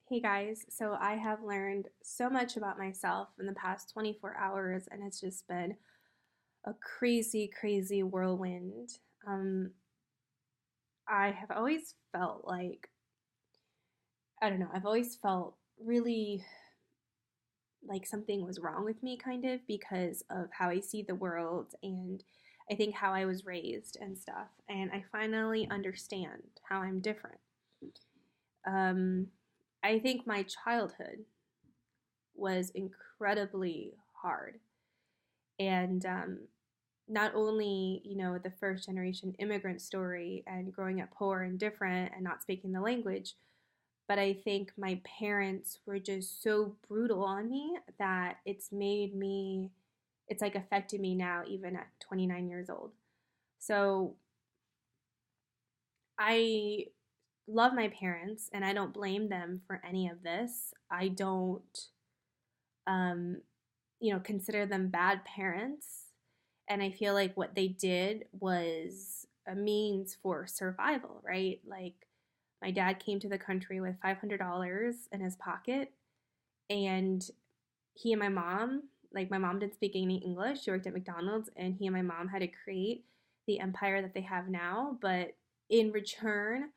Hey guys, so I have learned so much about myself in the past 24 hours, and it's just been a crazy, crazy whirlwind. Um, I have always felt like, I don't know, I've always felt really like something was wrong with me, kind of, because of how I see the world and I think how I was raised and stuff. And I finally understand how I'm different. Um, I think my childhood was incredibly hard. And not only, the first generation immigrant story and growing up poor and different and not speaking the language, but I think my parents were just so brutal on me that it's like affected me now, even at 29 years old. So I love my parents and I don't blame them for any of this. I don't, um, consider them bad parents. And I feel like what they did was a means for survival, right? Like my dad came to the country with $500 in his pocket, and he and my mom, like my mom didn't speak any English. She worked at McDonald's, and he and my mom had to create the empire that they have now. But in return,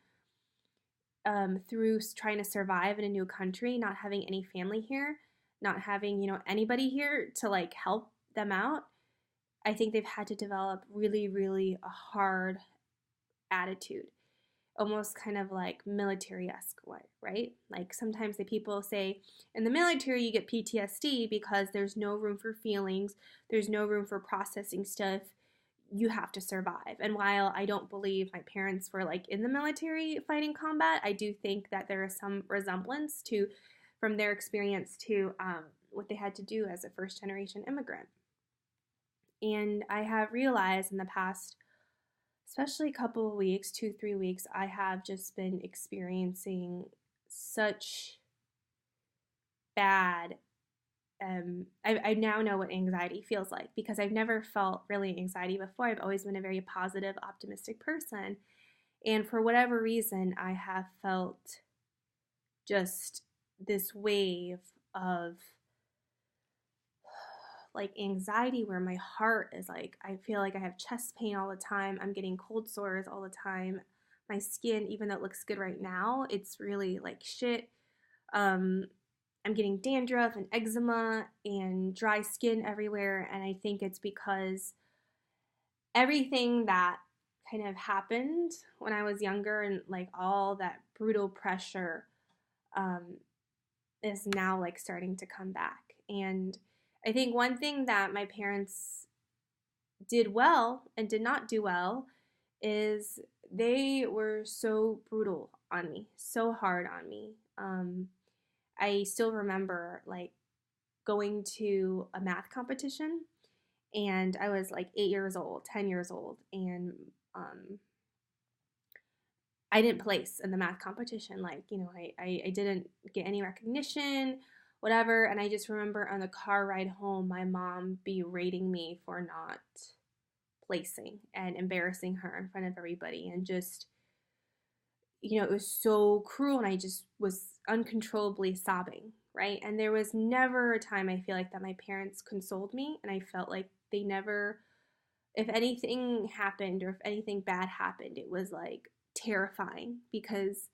through trying to survive in a new country, not having any family here, not having, anybody here to like help them out, I think they've had to develop really, really a hard attitude, almost kind of like military-esque way, right? Like sometimes the people say in the military you get PTSD because there's no room for feelings, there's no room for processing stuff. You have to survive. And while I don't believe my parents were like in the military fighting combat, I do think that there is some resemblance to from their experience to what they had to do as a first generation immigrant. And I have realized in the past, especially a couple of weeks, 2, 3 weeks, I have just been experiencing such bad. I now know what anxiety feels like because I've never felt really anxiety before. I've always been a very positive, optimistic person. And for whatever reason, I have felt just this wave of like anxiety where my heart is like, I feel like I have chest pain all the time. I'm getting cold sores all the time. My skin, even though it looks good right now, it's really like shit. Um, I'm getting dandruff and eczema and dry skin everywhere. And I think it's because everything that kind of happened when I was younger and like all that brutal pressure um, is now like starting to come back. And I think one thing that my parents did well and did not do well is they were so brutal on me, so hard on me. I still remember like going to a math competition and I was like 8 years old, 10 years old, and um, I didn't place in the math competition. Like, I didn't get any recognition, whatever. And I just remember on the car ride home, my mom berating me for not placing and embarrassing her in front of everybody. And just, it was so cruel. And I just was uncontrollably sobbing, right? And there was never a time I feel like that my parents consoled me. And I felt like they never, if anything happened or if anything bad happened, it was like terrifying because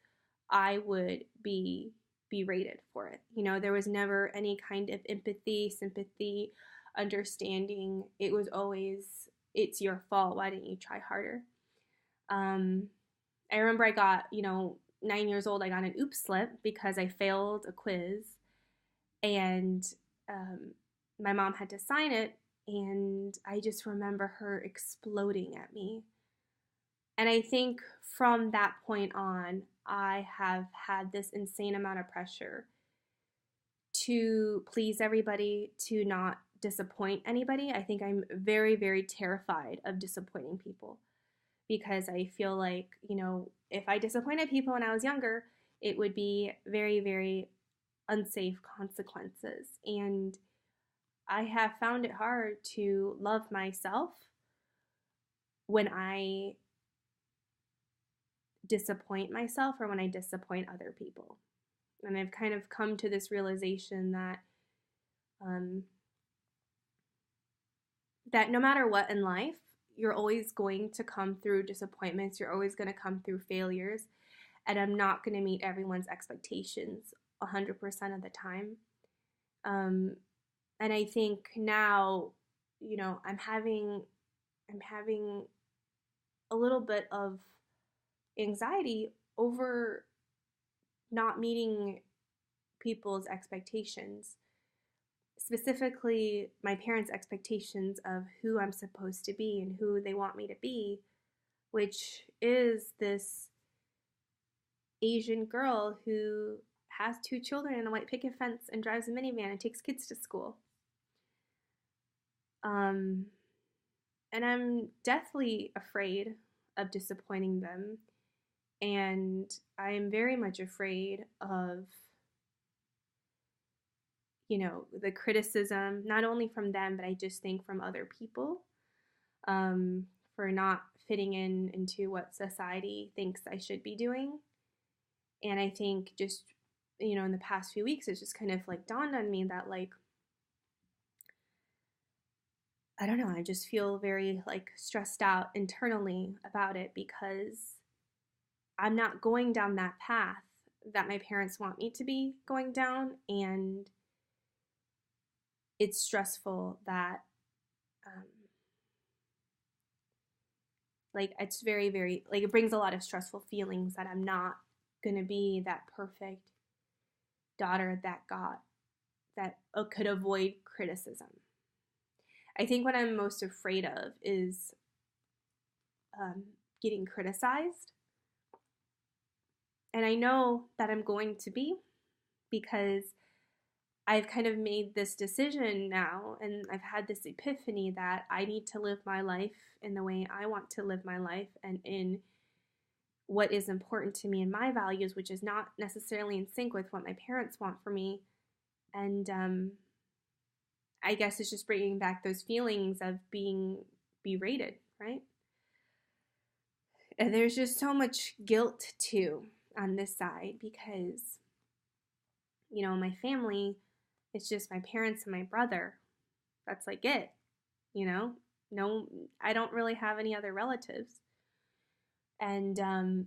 I would be berated for it. There was never any kind of empathy, sympathy, understanding. It was always, it's your fault. Why didn't you try harder? Um, I remember I got, 9 years old, I got an oops slip because I failed a quiz and um, my mom had to sign it. And I just remember her exploding at me. And I think from that point on, I have had this insane amount of pressure to please everybody, to not disappoint anybody. I think I'm very, very terrified of disappointing people because I feel like, if I disappointed people when I was younger, it would be very, very unsafe consequences. And I have found it hard to love myself when I disappoint myself or when I disappoint other people. And I've kind of come to this realization that um, that no matter what in life, you're always going to come through disappointments. You're always going to come through failures, and I'm not going to meet everyone's expectations 100% of the time. Um, and I think now, I'm having a little bit of anxiety over not meeting people's expectations, specifically my parents' expectations of who I'm supposed to be and who they want me to be, which is this Asian girl who has 2 children and a white picket fence and drives a minivan and takes kids to school. Um, and I'm deathly afraid of disappointing them. And I'm very much afraid of, the criticism, not only from them, but I just think from other people, for not fitting into what society thinks I should be doing. And I think just, in the past few weeks, it's just kind of like dawned on me that, like, I don't know, I just feel very like stressed out internally about it because I'm not going down that path that my parents want me to be going down. And it's stressful that, um, like, it's very, very, like, it brings a lot of stressful feelings that I'm not going to be that perfect daughter that could avoid criticism. I think what I'm most afraid of is getting criticized. And I know that I'm going to be, because I've kind of made this decision now, and I've had this epiphany that I need to live my life in the way I want to live my life and in what is important to me and my values, which is not necessarily in sync with what my parents want for me. And I guess it's just bringing back those feelings of being berated, right? And there's just so much guilt too on this side because, my family, it's just my parents and my brother. That's like it, you know? No, I don't really have any other relatives. And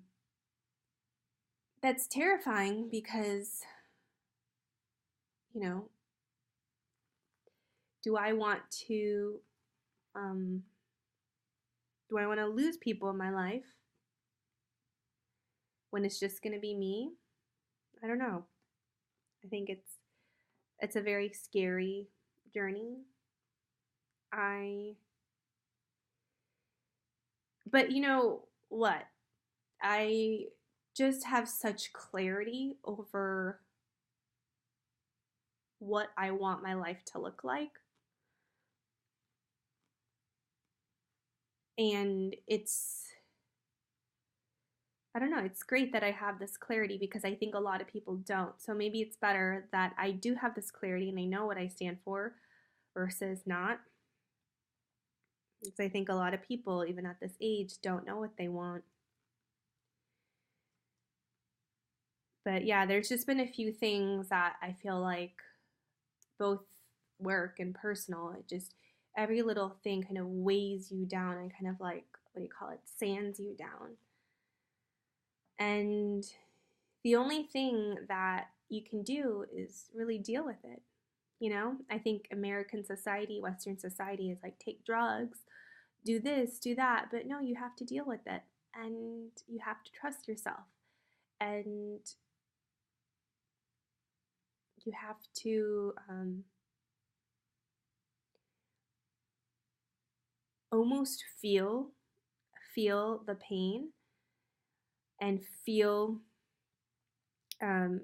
that's terrifying because, you know, do I want to um, do I want to lose people in my life when it's just going to be me? I don't know. I think it's a very scary journey. I But you know what? I just have such clarity over what I want my life to look like. And I don't know, it's great that I have this clarity because I think a lot of people don't. So maybe it's better that I do have this clarity and I know what I stand for versus not. Because I think a lot of people, even at this age, don't know what they want. But yeah, there's just been a few things that I feel like both work and personal, it just, every little thing kind of weighs you down and kind of like, what do you call it, sands you down. And the only thing that you can do is really deal with it. I think American society, Western society is like, take drugs, do this, do that. But no, you have to deal with it and you have to trust yourself. And you have to almost feel the pain and um,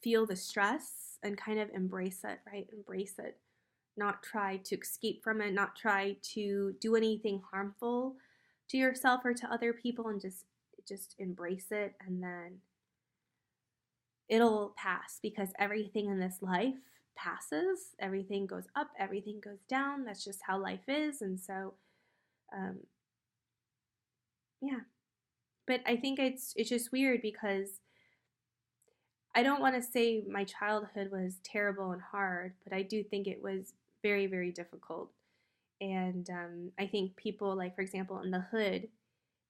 feel the stress and kind of embrace it, right? Embrace it. Not try to escape from it, not try to do anything harmful to yourself or to other people, and just embrace it, and then it'll pass, because everything in this life passes. Everything goes up, everything goes down. That's just how life is. And so um, yeah. But I think it's just weird because I don't want to say my childhood was terrible and hard, but I do think it was very, very difficult. And I think people, like, for example, in the hood,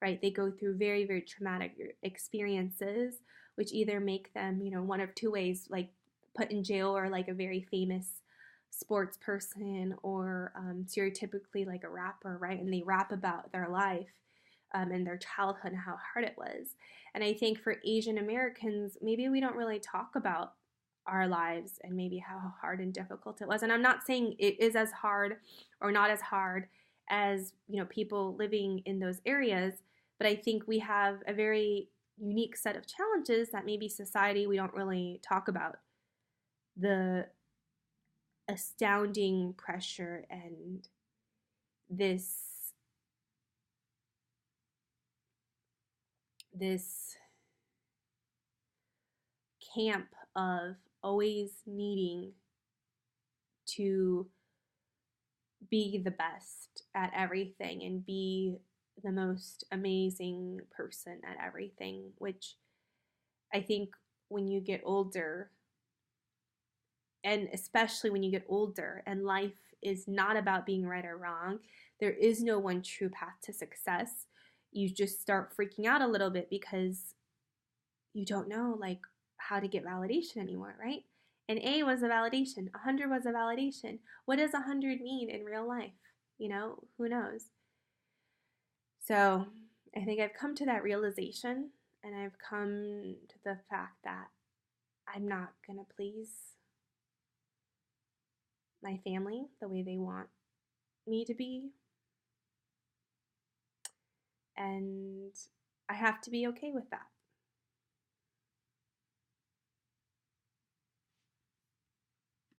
right, they go through very, very traumatic experiences, which either make them, one of two ways, like put in jail or like a very famous sports person or stereotypically like a rapper, right? And they rap about their life and their childhood and how hard it was. And I think for Asian Americans, maybe we don't really talk about our lives and maybe how hard and difficult it was. And I'm not saying it is as hard or not as hard as, people living in those areas, but I think we have a very unique set of challenges that maybe society we don't really talk about. The astounding pressure and this this camp of always needing to be the best at everything and be the most amazing person at everything, which I think when you get older, and especially when you get older and life is not about being right or wrong, there is no one true path to success. You just start freaking out a little bit because you don't know like how to get validation anymore, right? An A was a validation, 100 was a validation. What does 100 mean in real life? Who knows? So I think I've come to that realization, and I've come to the fact that I'm not going to please my family the way they want me to be. And I have to be okay with that.